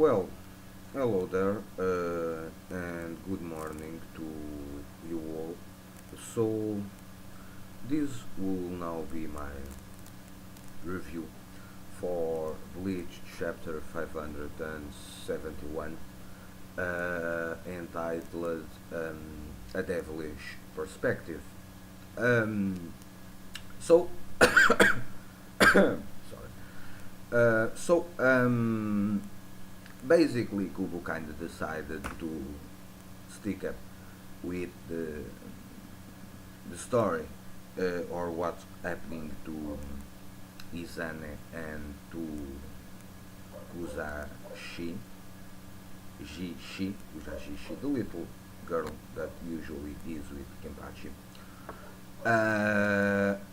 Well, hello there, and good morning to you all. So, this will now be my review for Bleach chapter 571, entitled A Devilish Perspective. Um, so, sorry. So, basically, Kubo kind of decided to stick up with the story or what's happening to Izane and to Kusashi, Kusajishi, the little girl that usually is with Kenpachi.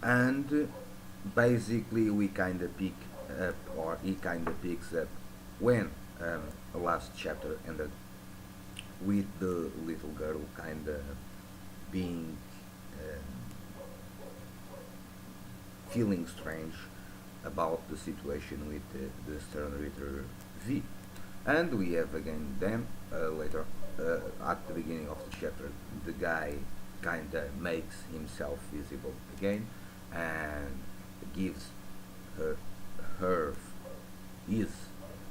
And basically, we kind of pick up, or he kind of picks up when the last chapter ended with the little girl kind of being feeling strange about the situation with the Stern Ritter V. And we have again them later at the beginning of the chapter. The guy kind of makes himself visible again and gives her, her his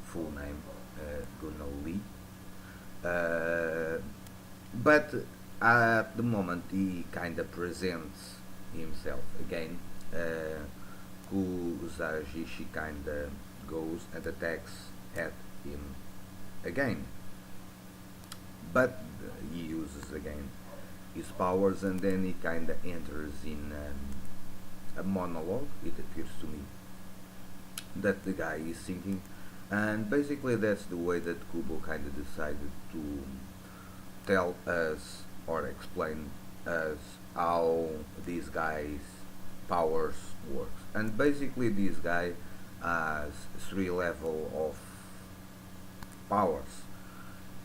full name, Gunnar Lee. Uh, but at the moment he kind of presents himself again. Kusajishi kind of goes and attacks at him again, but he uses again his powers, and then he kind of enters in a monologue. It appears to me that the guy is thinking, and basically that's the way that Kubo kind of decided to tell us or explain us how these guys powers works. And basically this guy has three level of powers.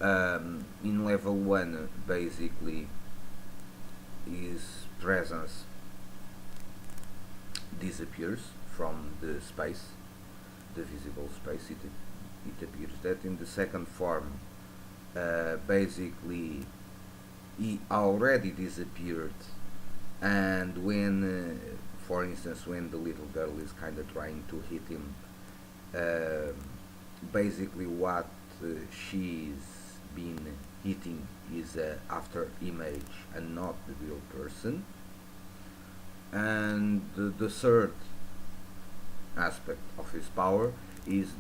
In level 1, basically his presence disappears from the space, the visible space. It appears that in the second form, basically he already disappeared, and when for instance when the little girl is kind of trying to hit him, uh, basically what she's been hitting is after image and not the real person. And the third aspect of his power is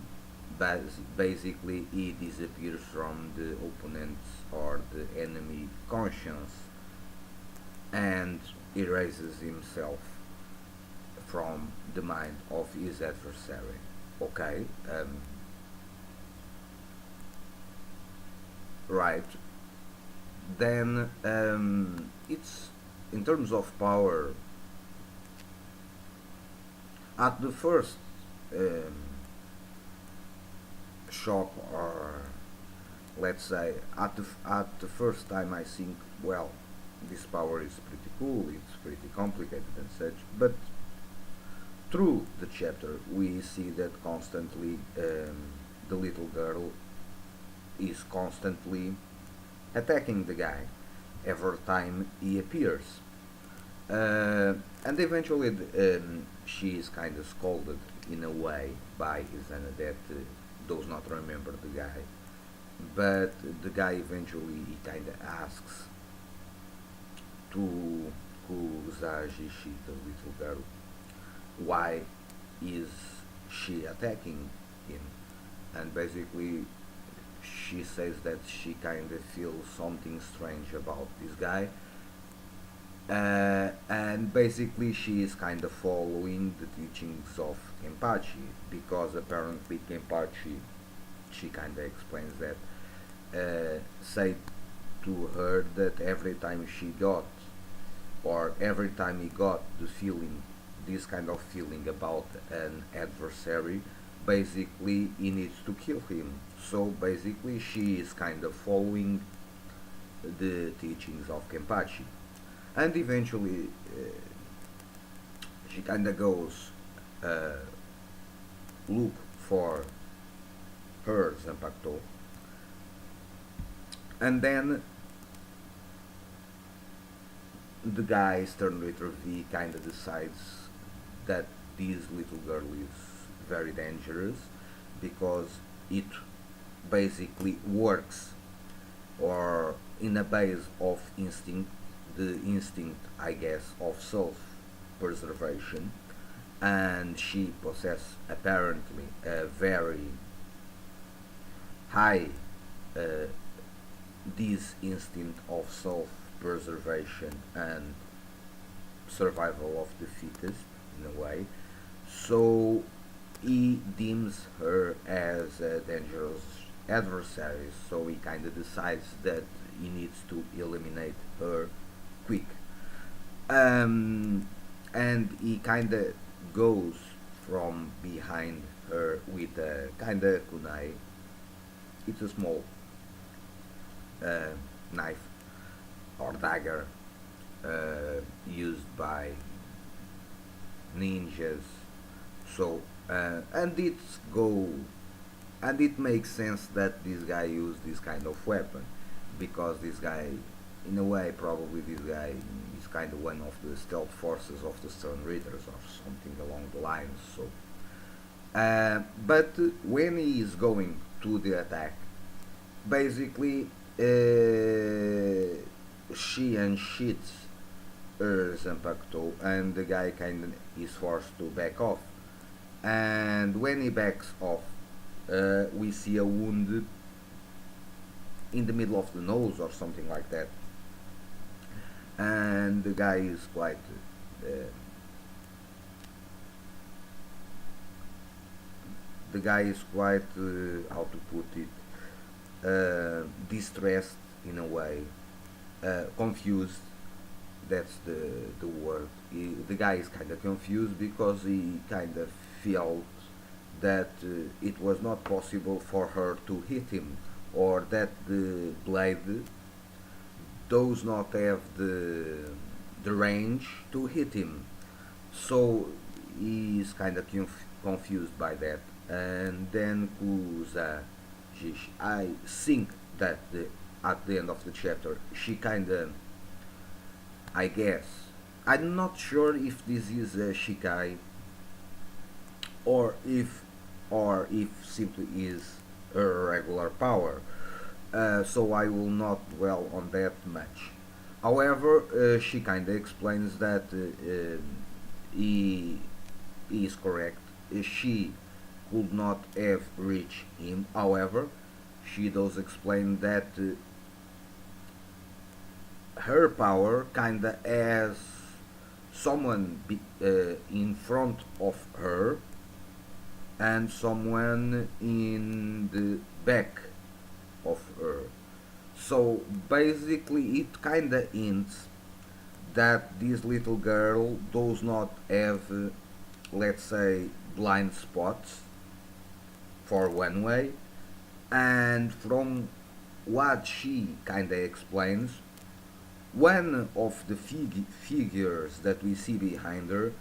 basically he disappears from the opponent's or the enemy conscience and erases himself from the mind of his adversary. Okay, right. Then it's in terms of power. At the first um, shock, or let's say at the first time, I think, well, this power is pretty cool. It's pretty complicated and such, but through the chapter we see that constantly the little girl is constantly attacking the guy every time he appears. And eventually she is kind of scolded in a way by Izana that does not remember the guy. But the guy eventually he kind of asks to Kusajishi, the little girl, why is she attacking him? And basically she says that she kind of feels something strange about this guy, and basically she is kind of following the teachings of Kenpachi, because apparently Kenpachi, she kind of explains that, say to her that every time she got, or every time he got the feeling, this kind of feeling about an adversary, basically he needs to kill him. So basically she is kind of following the teachings of Kenpachi, and eventually she kind of goes uh, look for her Zanpakuto, and then the guy Stern Ritter V kind of decides that this little girl is very dangerous because it basically works or in a base of instinct, the instinct I guess of self preservation, and she possesses apparently a very high uh, this instinct of self preservation and survival of the fittest in a way. So he deems her as a dangerous adversary, so he kind of decides that he needs to eliminate her quick. Um, and he kind of goes from behind her with a kind of kunai. It's a small uh, knife or dagger used by ninjas. So and it makes sense that this guy used this kind of weapon because this guy, in a way, probably this guy is kind of one of the stealth forces of the Stone Readers or something along the lines. So, but when he is going to the attack, basically she unshoots her Zanpakuto and the guy kind of is forced to back off. And when he backs off, we see a wound in the middle of the nose or something like that. And the guy is quite uh, the guy is quite how to put it, distressed in a way, confused. That's the word. The guy is kind of confused because he kind of felt that it was not possible for her to hit him, or that the blade does not have the range to hit him. So he is kind of confused by that. And then Kusajishi, I think that at the end of the chapter, she kind of, I guess, I'm not sure if this is a Shikai or if simply is a regular power. So I will not dwell on that much. However, she kind of explains that he is correct. She could not have reached him. However, she does explain that her power kinda has someone in front of her and someone in the back of her. So basically, it kinda hints that this little girl does not have, let's say, blind spots for one way, and from what she kinda explains, one of the figures that we see behind her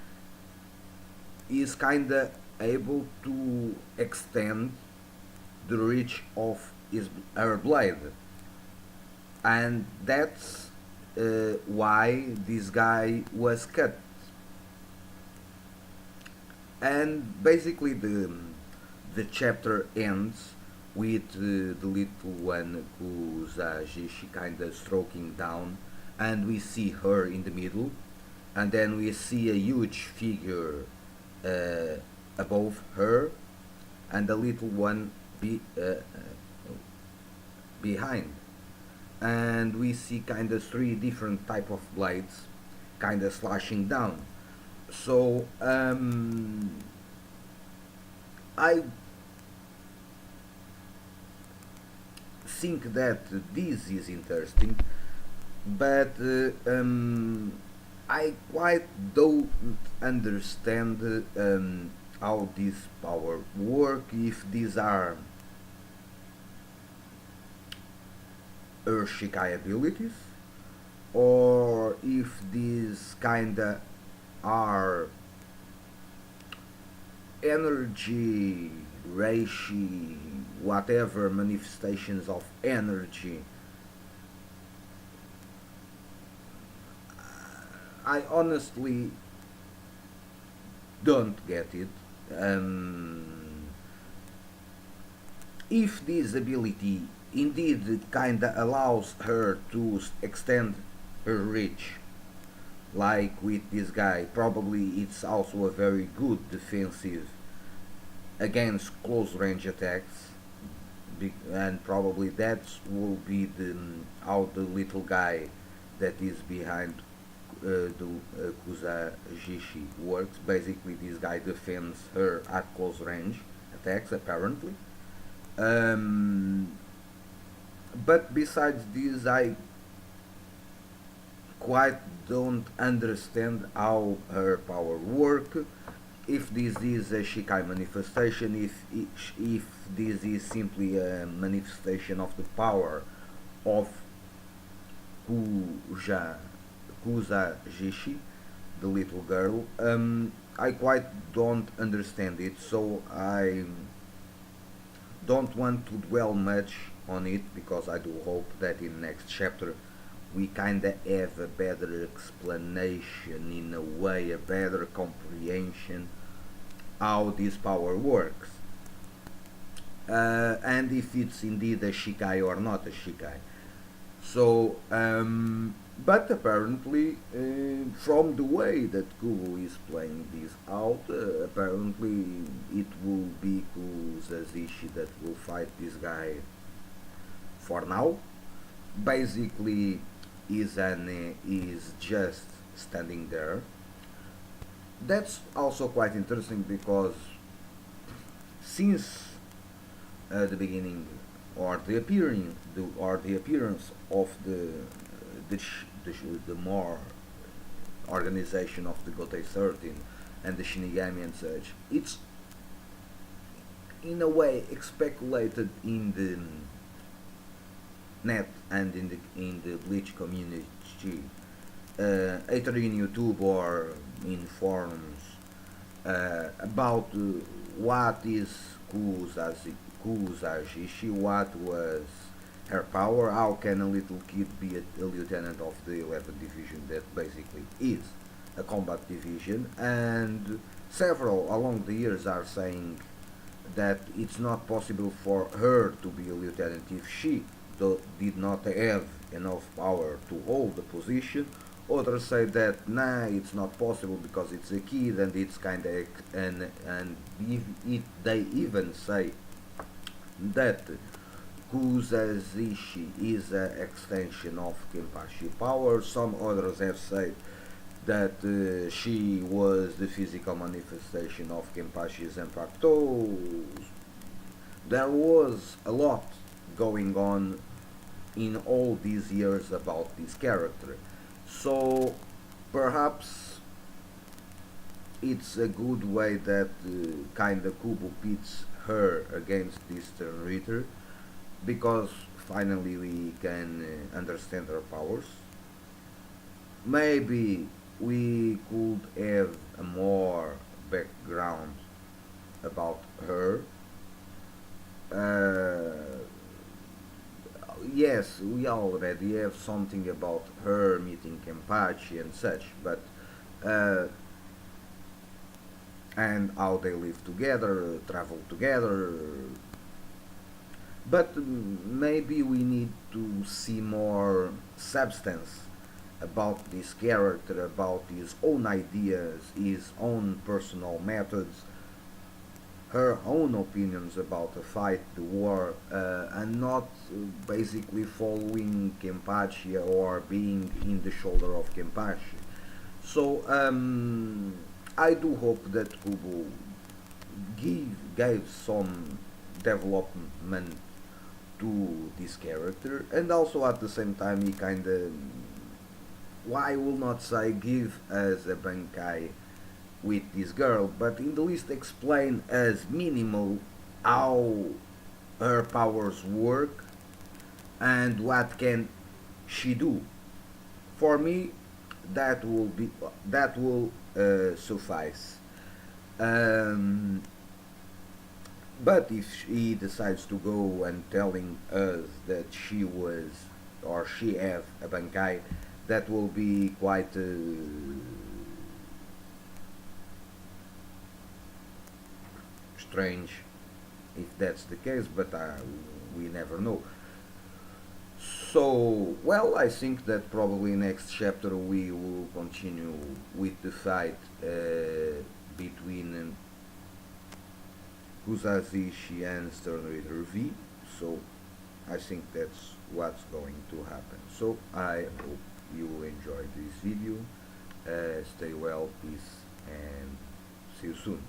is kinda able to extend the reach of her blade, and that's why this guy was cut. And basically, the chapter ends with the little one Kusajishi kind of stroking down, and we see her in the middle, and then we see a huge figure uh, above her, and a little one behind, and we see kind of three different type of blades, kind of slashing down. So I think that this is interesting, but I quite don't understand how this power work, if these are Urshikai abilities, or if these kinda are energy reishi, whatever manifestations of energy. I honestly don't get it. Um, if this ability indeed kinda allows her to extend her reach, like with this guy, probably it's also a very good defensive against close range attacks, and probably that will be how the little guy that is behind the Kusajishi works. Basically, this guy defends her at close range attacks, apparently. Um, but besides this, I quite don't understand how her power work. If this is a Shikai manifestation, if this is simply a manifestation of the power of Kuja, Kusajishi, the little girl, I quite don't understand it, so I don't want to dwell much on it because I do hope that in next chapter we kinda have a better explanation, in a way, a better comprehension how this power works. And if it's indeed a Shikai or not a Shikai. So, but apparently, from the way that Kubo is playing this out, apparently it will be Kusazishi that will fight this guy for now. Basically, Izane is just standing there. That's also quite interesting because since the beginning or the appearance of the more organization of the Gotei 13 and the Shinigami and such, it's in a way speculated in the net and in the Bleach community, either in YouTube or in forums, about what is Kusajishi, what was her power, how can a little kid be a lieutenant of the 11th Division that basically is a combat division, and several along the years are saying that it's not possible for her to be a lieutenant if she did not have enough power to hold the position. Others say that nah, it's not possible because it's a kid and it's kind of and they even say that Kusazishi is an extension of Kenpachi power. Some others have said that she was the physical manifestation of Kenpachi's Empacto. There was a lot going on in all these years about this character. So perhaps it's a good way that kinda Kubo pits her against this Turn Reader because finally we can understand her powers. Maybe we could have a more background about her. Uh, yes, we already have something about her meeting Kenpachi and such, but uh, and how they live together, travel together. But maybe we need to see more substance about this character, about his own ideas, his own personal methods, her own opinions about the fight, the war, and not basically following Kenpachi or being in the shoulder of Kenpachi. So I do hope that Kubo gave some development to this character, and also at the same time he kind of, why I will not say give as a Bankai with this girl, but in the least explain as minimal how her powers work and what can she do. For me, that will suffice. Um, But if he decides to go and telling us that she was or she have a bankai, that will be quite strange if that's the case, but we never know. So, well, I think that probably next chapter we will continue with the fight between Kusajishi and Stern Reader V. So, I think that's what's going to happen. So, I hope you enjoyed this video. Stay well, peace, and see you soon.